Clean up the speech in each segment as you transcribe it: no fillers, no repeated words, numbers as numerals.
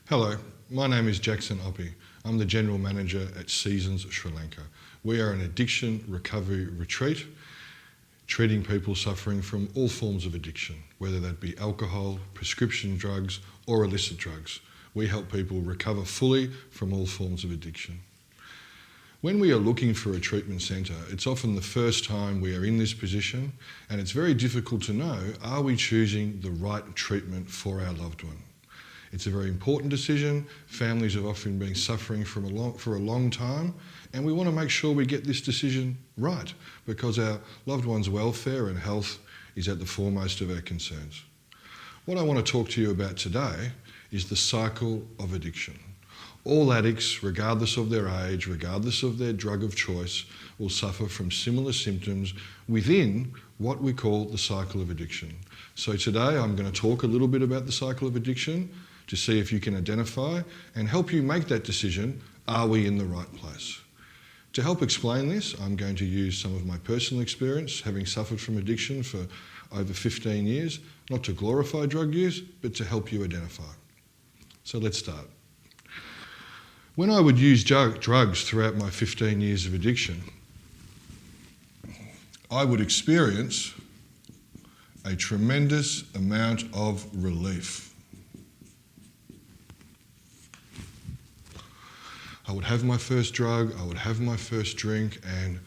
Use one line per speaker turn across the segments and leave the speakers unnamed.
Hello, my name is Jackson Oppy. I'm the General Manager at Seasons Sri Lanka. We are an addiction recovery retreat, treating people suffering from all forms of addiction, whether that be alcohol, prescription drugs or illicit drugs. We help people recover fully from all forms of addiction. When we are looking for a treatment centre, it's often the first time we are in this position, and it's very difficult to know, are we choosing the right treatment for our loved one? It's a very important decision. Families have often been suffering for a long time, and we want to make sure we get this decision right because our loved one's welfare and health is at the foremost of our concerns. What I want to talk to you about today is the cycle of addiction. All addicts, regardless of their age, regardless of their drug of choice, will suffer from similar symptoms within what we call the cycle of addiction. So today I'm going to talk a little bit about the cycle of addiction to see if you can identify and help you make that decision, are we in the right place? To help explain this, I'm going to use some of my personal experience, having suffered from addiction for over 15 years, not to glorify drug use, but to help you identify. So let's start. When I would use drugs throughout my 15 years of addiction, I would experience a tremendous amount of relief. I would have my first drug, I would have my first drink, and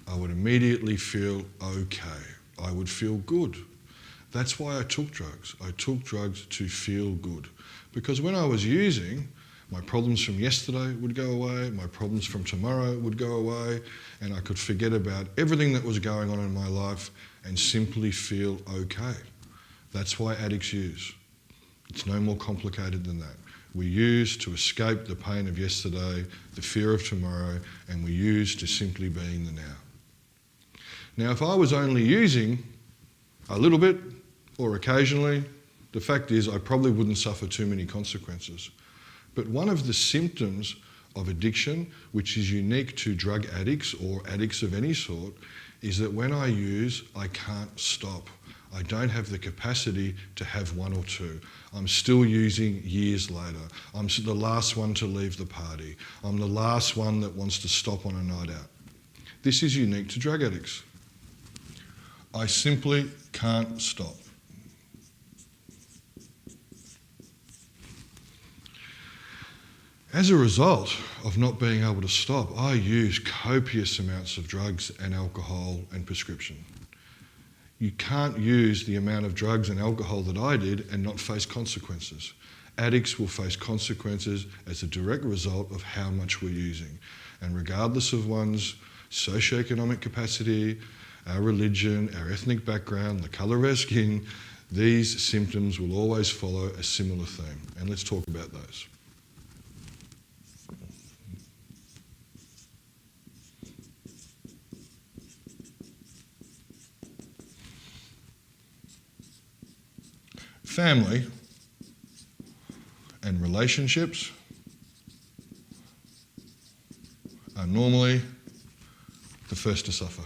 I would immediately feel okay. I would feel good. That's why I took drugs. I took drugs to feel good. Because when I was using, my problems from yesterday would go away, my problems from tomorrow would go away, and I could forget about everything that was going on in my life and simply feel okay. That's why addicts use. It's no more complicated than that. We use to escape the pain of yesterday, the fear of tomorrow, and we use to simply be in the now. Now, if I was only using a little bit or occasionally, the fact is I probably wouldn't suffer too many consequences. But one of the symptoms of addiction, which is unique to drug addicts or addicts of any sort, is that when I use, I can't stop. I don't have the capacity to have one or two. I'm still using years later. I'm the last one to leave the party. I'm the last one that wants to stop on a night out. This is unique to drug addicts. I simply can't stop. As a result of not being able to stop, I use copious amounts of drugs and alcohol and prescription. You can't use the amount of drugs and alcohol that I did and not face consequences. Addicts will face consequences as a direct result of how much we're using. And regardless of one's socioeconomic capacity, our religion, our ethnic background, the colour of our skin, these symptoms will always follow a similar theme. And let's talk about those. Family and relationships are normally the first to suffer.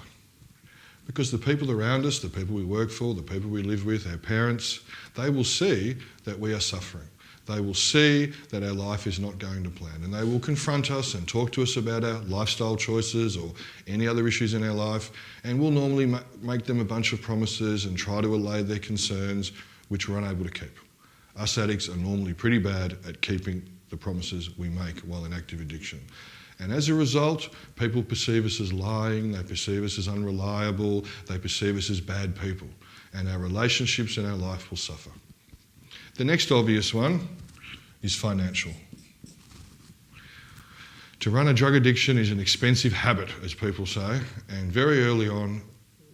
Because the people around us, the people we work for, the people we live with, our parents, they will see that we are suffering. They will see that our life is not going to plan, and they will confront us and talk to us about our lifestyle choices or any other issues in our life, and we'll normally make them a bunch of promises and try to allay their concerns, which we're unable to keep. Us addicts are normally pretty bad at keeping the promises we make while in active addiction. And as a result, people perceive us as lying, they perceive us as unreliable, they perceive us as bad people, and our relationships and our life will suffer. The next obvious one is financial. To run a drug addiction is an expensive habit, as people say, and very early on,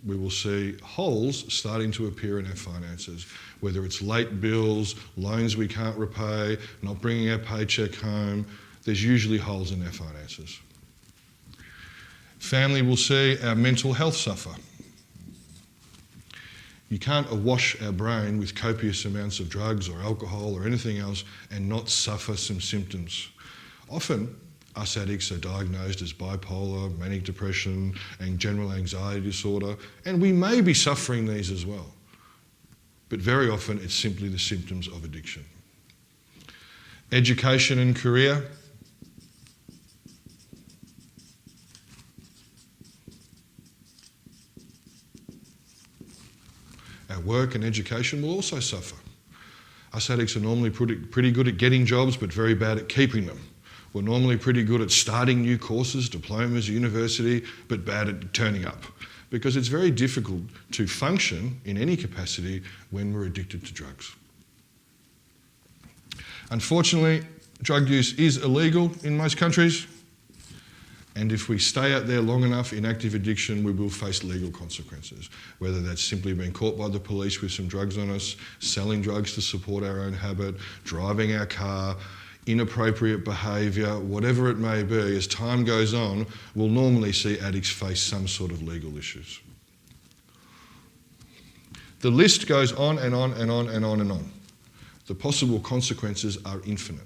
we will see holes starting to appear in our finances, whether it's late bills, loans we can't repay, not bringing our paycheck home. There's usually holes in our finances. Family will see our mental health suffer. You can't awash our brain with copious amounts of drugs or alcohol or anything else and not suffer some symptoms. Often, us addicts are diagnosed as bipolar, manic depression, and general anxiety disorder, and we may be suffering these as well. But very often it's simply the symptoms of addiction. Education and career. Our work and education will also suffer. Us addicts are normally pretty good at getting jobs, but very bad at keeping them. We're normally pretty good at starting new courses, diplomas, university, but bad at turning up. Because it's very difficult to function in any capacity when we're addicted to drugs. Unfortunately, drug use is illegal in most countries, and if we stay out there long enough in active addiction, we will face legal consequences, whether that's simply being caught by the police with some drugs on us, selling drugs to support our own habit, driving our car, inappropriate behaviour, whatever it may be. As time goes on, we'll normally see addicts face some sort of legal issues. The list goes on and on and on and on and on. The possible consequences are infinite.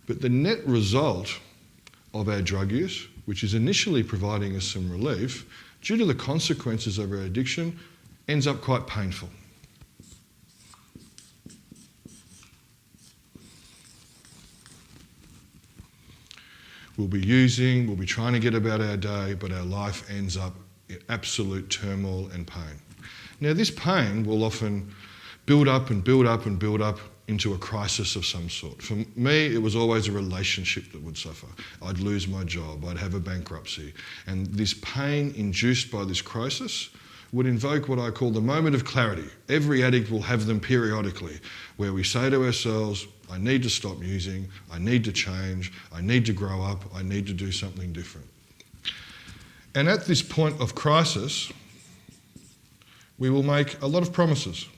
But the net result of our drug use, which is initially providing us some relief, due to the consequences of our addiction, ends up quite painful. We'll be using, we'll be trying to get about our day, but our life ends up in absolute turmoil and pain. Now, this pain will often build up and build up and build up into a crisis of some sort. For me, it was always a relationship that would suffer. I'd lose my job, I'd have a bankruptcy. And this pain induced by this crisis would invoke what I call the moment of clarity. Every addict will have them periodically, where we say to ourselves, I need to stop using, I need to change, I need to grow up, I need to do something different. And at this point of crisis, we will make a lot of promises.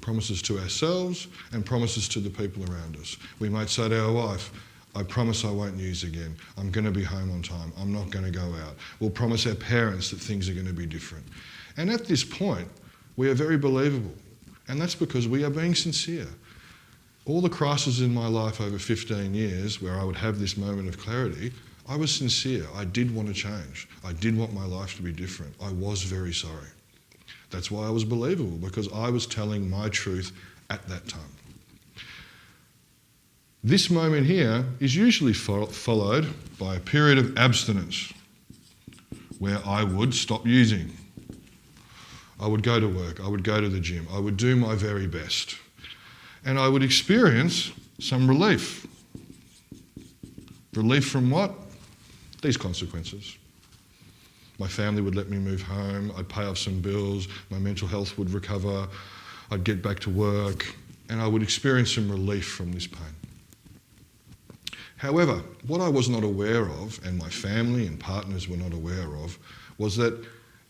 Promises to ourselves and promises to the people around us. We might say to our wife, I promise I won't use again. I'm going to be home on time. I'm not going to go out. We'll promise our parents that things are going to be different. And at this point, we are very believable. And that's because we are being sincere. All the crises in my life over 15 years where I would have this moment of clarity, I was sincere. I did want to change. I did want my life to be different. I was very sorry. That's why I was believable, because I was telling my truth at that time. This moment here is usually followed by a period of abstinence where I would stop using. I would go to work, I would go to the gym, I would do my very best. And I would experience some relief. Relief from what? These consequences. My family would let me move home, I'd pay off some bills, my mental health would recover, I'd get back to work, and I would experience some relief from this pain. However, what I was not aware of, and my family and partners were not aware of, was that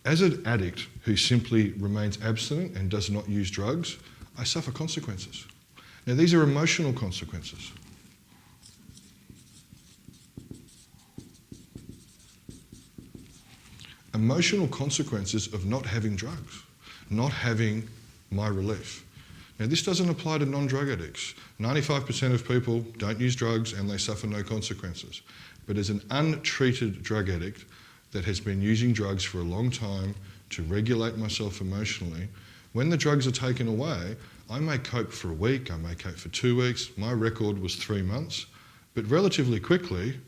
as an addict who simply remains abstinent and does not use drugs, I suffer consequences. Now, these are emotional consequences. Emotional consequences of not having drugs, not having my relief. Now, this doesn't apply to non-drug addicts. 95% of people don't use drugs and they suffer no consequences. But as an untreated drug addict that has been using drugs for a long time to regulate myself emotionally, when the drugs are taken away, I may cope for a week, I may cope for 2 weeks. My record was 3 months. But relatively quickly,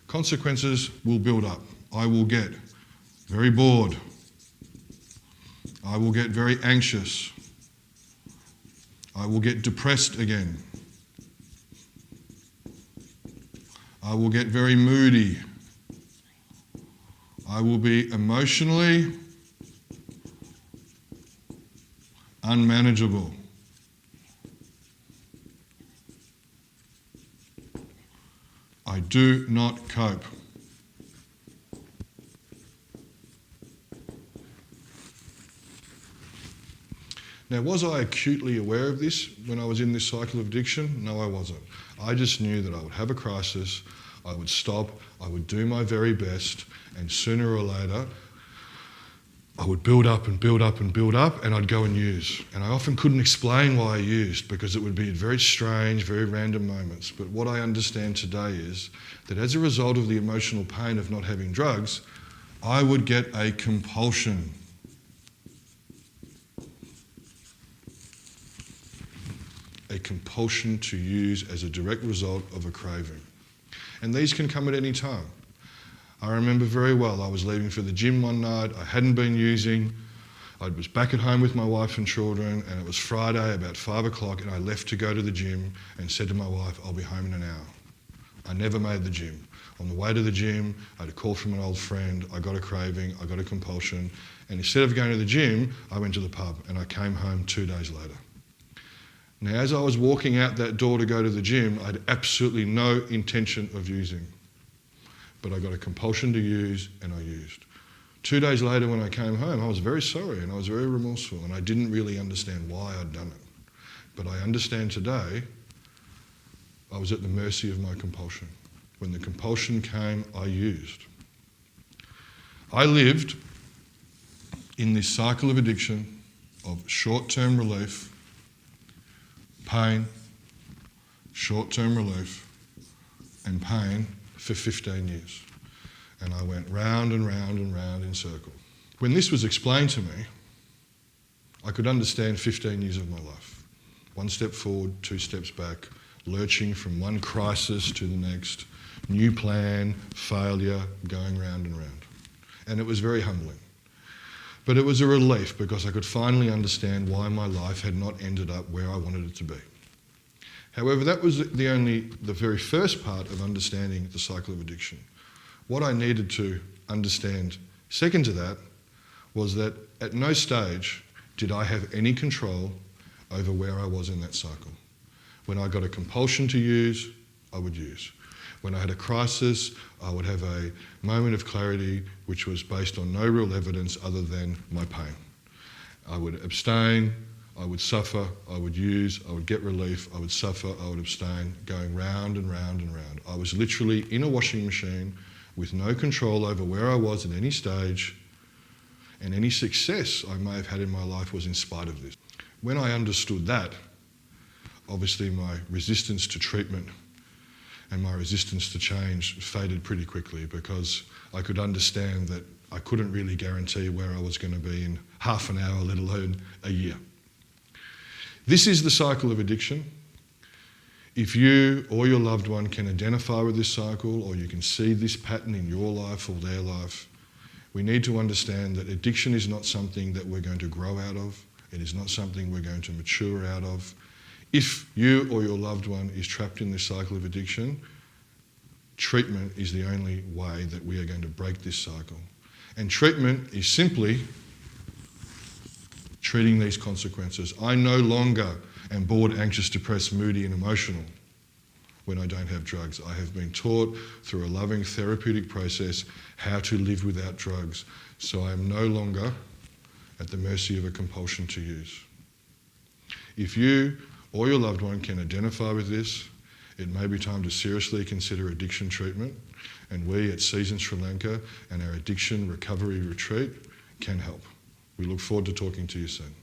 consequences will build up. I will get very bored. I will get very anxious. I will get depressed again. I will get very moody. I will be emotionally unmanageable. I do not cope. Now, was I acutely aware of this when I was in this cycle of addiction? No, I wasn't. I just knew that I would have a crisis, I would stop, I would do my very best, and sooner or later, I would build up and build up and build up, and I'd go and use. And I often couldn't explain why I used, because it would be at very strange, very random moments. But what I understand today is that as a result of the emotional pain of not having drugs, I would get a compulsion. compulsion to use as a direct result of a craving. And these can come at any time. I remember very well, I was leaving for the gym one night, I hadn't been using, I was back at home with my wife and children, and it was Friday about 5 o'clock, and I left to go to the gym and said to my wife, I'll be home in an hour. I never made the gym. On the way to the gym, I had a call from an old friend, I got a craving, I got a compulsion, and instead of going to the gym, I went to the pub, and I came home 2 days later. Now, as I was walking out that door to go to the gym, I had absolutely no intention of using. But I got a compulsion to use, and I used. 2 days later when I came home, I was very sorry and I was very remorseful, and I didn't really understand why I'd done it. But I understand today, I was at the mercy of my compulsion. When the compulsion came, I used. I lived in this cycle of addiction of short-term relief, pain, short-term relief, and pain for 15 years. And I went round and round and round in circles. When this was explained to me, I could understand 15 years of my life. 1 step forward, 2 steps back, lurching from one crisis to the next, new plan, failure, going round and round. And it was very humbling. But it was a relief because I could finally understand why my life had not ended up where I wanted it to be. However, that was the very first part of understanding the cycle of addiction. What I needed to understand second to that was that at no stage did I have any control over where I was in that cycle. When I got a compulsion to use, I would use. When I had a crisis, I would have a moment of clarity which was based on no real evidence other than my pain. I would abstain, I would suffer, I would use, I would get relief, I would suffer, I would abstain, going round and round and round. I was literally in a washing machine with no control over where I was at any stage, and any success I may have had in my life was in spite of this. When I understood that, obviously my resistance to treatment and my resistance to change faded pretty quickly, because I could understand that I couldn't really guarantee where I was going to be in half an hour, let alone a year. This is the cycle of addiction. If you or your loved one can identify with this cycle, or you can see this pattern in your life or their life, we need to understand that addiction is not something that we're going to grow out of. It is not something we're going to mature out of. If you or your loved one is trapped in this cycle of addiction, treatment is the only way that we are going to break this cycle. And treatment is simply treating these consequences. I no longer am bored, anxious, depressed, moody and emotional when I don't have drugs. I have been taught through a loving therapeutic process how to live without drugs. So I am no longer at the mercy of a compulsion to use. If you or your loved one can identify with this, it may be time to seriously consider addiction treatment, and we at Seasons Sri Lanka and our Addiction Recovery Retreat can help. We look forward to talking to you soon.